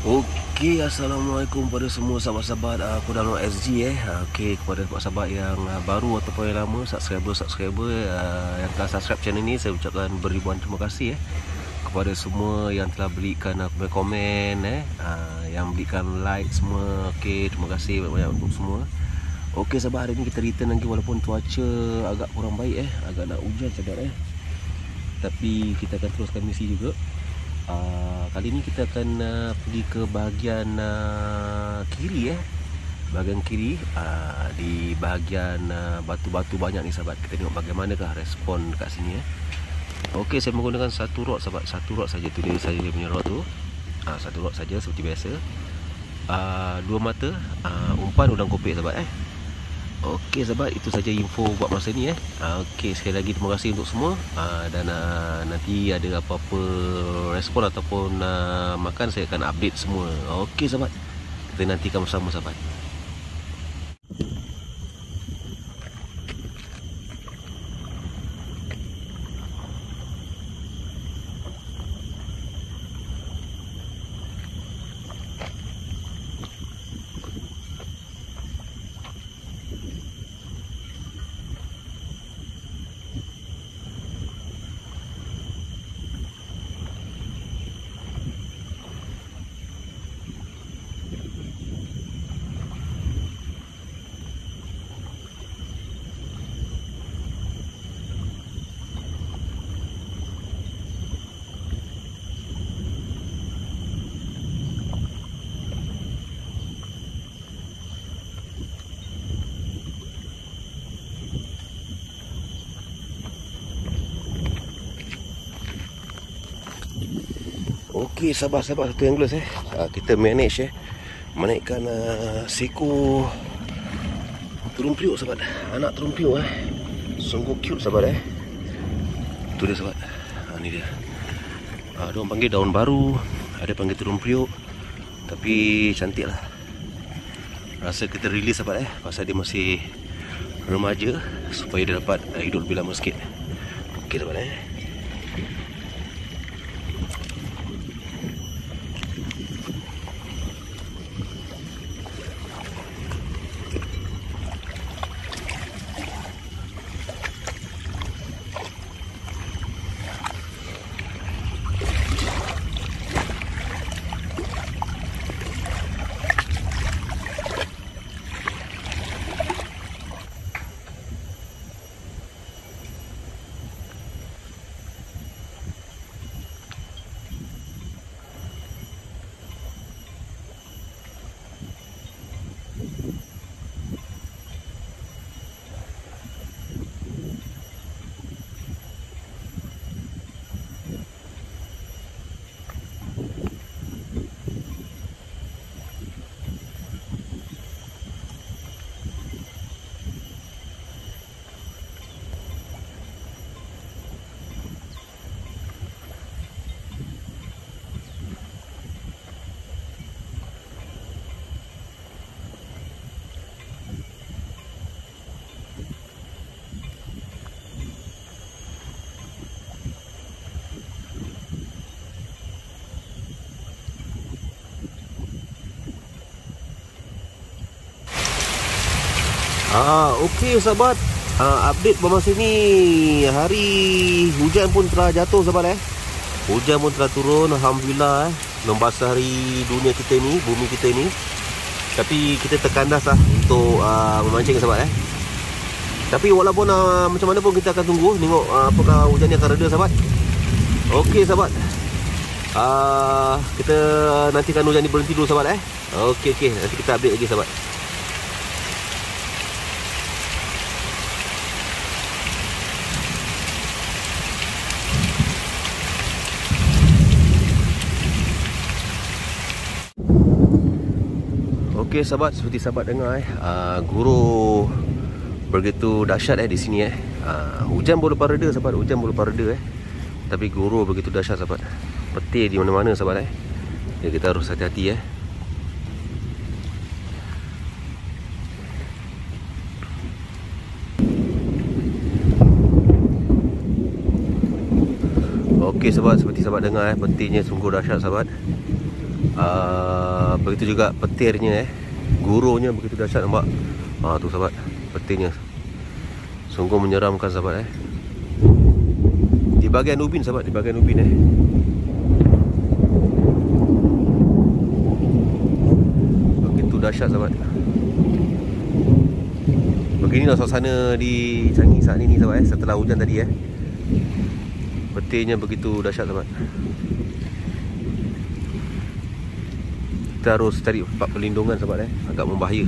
Okey, Assalamualaikum pada semua sahabat-sahabat aku dalam SG Okey, kepada sahabat-sahabat yang baru ataupun yang lama, subscriber yang telah subscribe channel ni, saya ucapkan beribuan terima kasih kepada semua yang telah berikan komen yang berikan like semua. Okey, terima kasih banyak-banyak untuk semua. Okey sahabat, hari ni kita return lagi walaupun cuaca agak kurang baik agak nak hujan sahabat tapi kita akan teruskan misi juga. Kali ni kita akan pergi ke bahagian kiri bahagian kiri, di bahagian batu-batu banyak ni sahabat. Kita tengok bagaimanakah respon dekat sini Okey, saya menggunakan satu rod sahabat, satu rod saja tu dia saja, dia punya rod tu. Satu rod saja seperti biasa. Dua mata, umpan udang kopek sahabat Okey sahabat, itu saja info buat masa ni Okey, sekali lagi terima kasih untuk semua. Dan nanti ada apa-apa respon ataupun makan, saya akan update semua. Okey sahabat, kita nantikan bersama sahabat. Okey sahabat-sahabat, satu anglers kita manage menaikkan seekor turun periuk sahabat. Anak turun periuk sungguh cute sahabat Tu dia sahabat. Ni dia. Diorang panggil daun baru, ada panggil turun periuk, tapi cantik lah. Rasa kita release sahabat pasal dia masih remaja, supaya dia dapat hidup lebih lama sikit. Okey sahabat Okey sahabat, update bermasa ni, hari hujan pun telah jatuh sahabat Hujan pun telah turun, alhamdulillah membasahi dunia kita ni, bumi kita ni. Tapi kita terkandas untuk memancing sahabat Tapi walaupun macam mana pun kita akan tunggu tengok apakah hujan ni akan reda sahabat. Okey sahabat, kita nantikan hujan ni berhenti dulu sahabat Okey, nanti kita update lagi sahabat. Okey sahabat, seperti sahabat dengar guru begitu dahsyat di sini hujan boleh lepas reda sahabat, hujan boleh lepas reda tapi guru begitu dahsyat sahabat. Petir di mana-mana sahabat jadi kita harus hati-hati Okey sahabat, seperti sahabat dengar petirnya sungguh dahsyat sahabat. Begitu juga petirnya gurunya begitu dahsyat, nampak. Tu sahabat, petirnya sungguh menyeramkan sahabat di bahagian ubin sahabat, di bahagian ubin begitu dahsyat sahabat. Beginilah suasana di Changi saat ini sahabat setelah hujan tadi petirnya begitu dahsyat sahabat. Kita harus cari tempat perlindungan sahabat agak membahaya.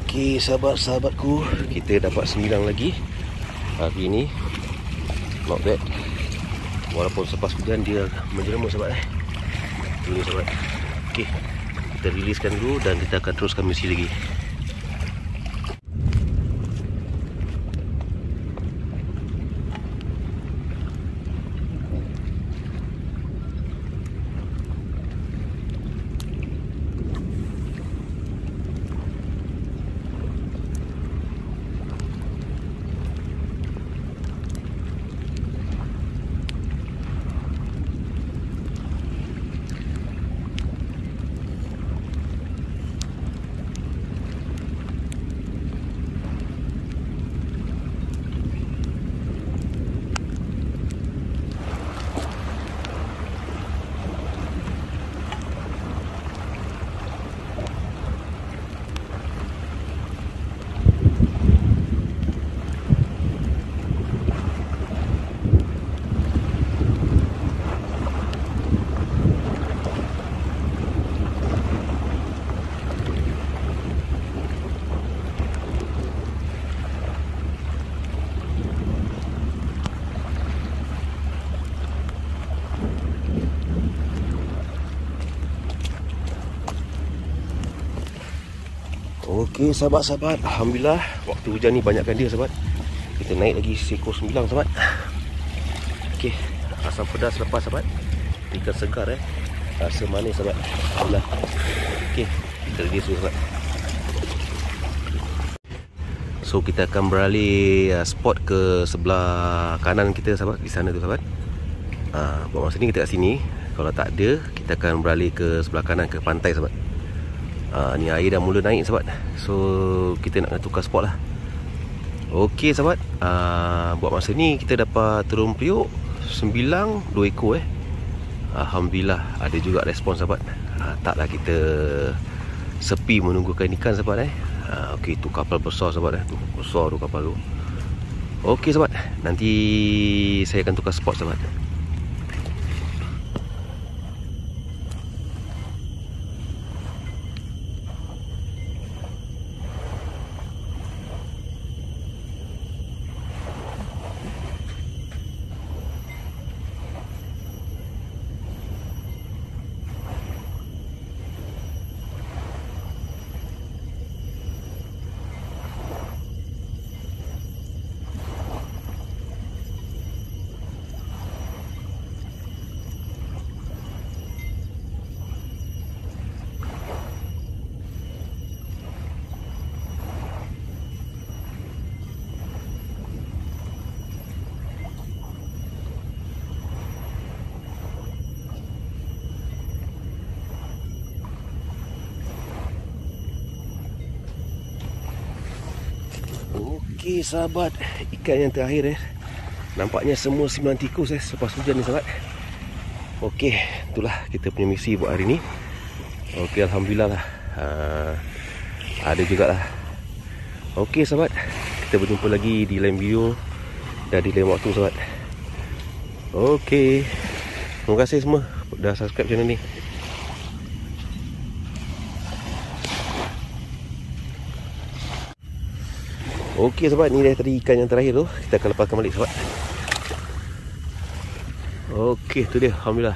Okey sahabat-sahabatku, kita dapat 9 lagi hari ini. Not bad. Walaupun selepas hujan dia menjelma sahabat Ini sahabat. Okey, kita riliskan dulu dan kita akan teruskan misi lagi. Okey sahabat-sahabat, alhamdulillah waktu hujan ni banyakkan dia sahabat. Kita naik lagi seekor 9 sahabat. Okey, asam pedas lepas sahabat. Ikan segar rasa manis sahabat. Alhamdulillah. Okey, kita release dulu sahabat. So kita akan beralih spot ke sebelah kanan kita sahabat, di sana tu sahabat. Buat masa ni kita kat sini. Kalau tak ada, kita akan beralih ke sebelah kanan ke pantai sahabat. Ni air dah mula naik sahabat. So kita nak tukar spot lah. Okey sahabat, buat masa ni kita dapat terung periuk 9, 2 ekor Alhamdulillah ada juga respon sahabat. Taklah kita sepi menunggukan ikan sahabat Okey, tu kapal besar sahabat tu besar tu kapal tu. Okey sahabat, nanti saya akan tukar spot sahabat. Okey sahabat, ikan yang terakhir nampaknya semua simulan tikus selepas hujan ni sahabat. Okey, itulah kita punya misi buat hari ni. Okey, alhamdulillah lah. Ada jugalah. Okey sahabat, kita berjumpa lagi di lain video dan di lain waktu sahabat. Okey, terima kasih semua dah subscribe channel ni. Okey sahabat, ni dah tadi ikan yang terakhir tu. Kita akan lepaskan balik sahabat. Okey, tu dia, alhamdulillah.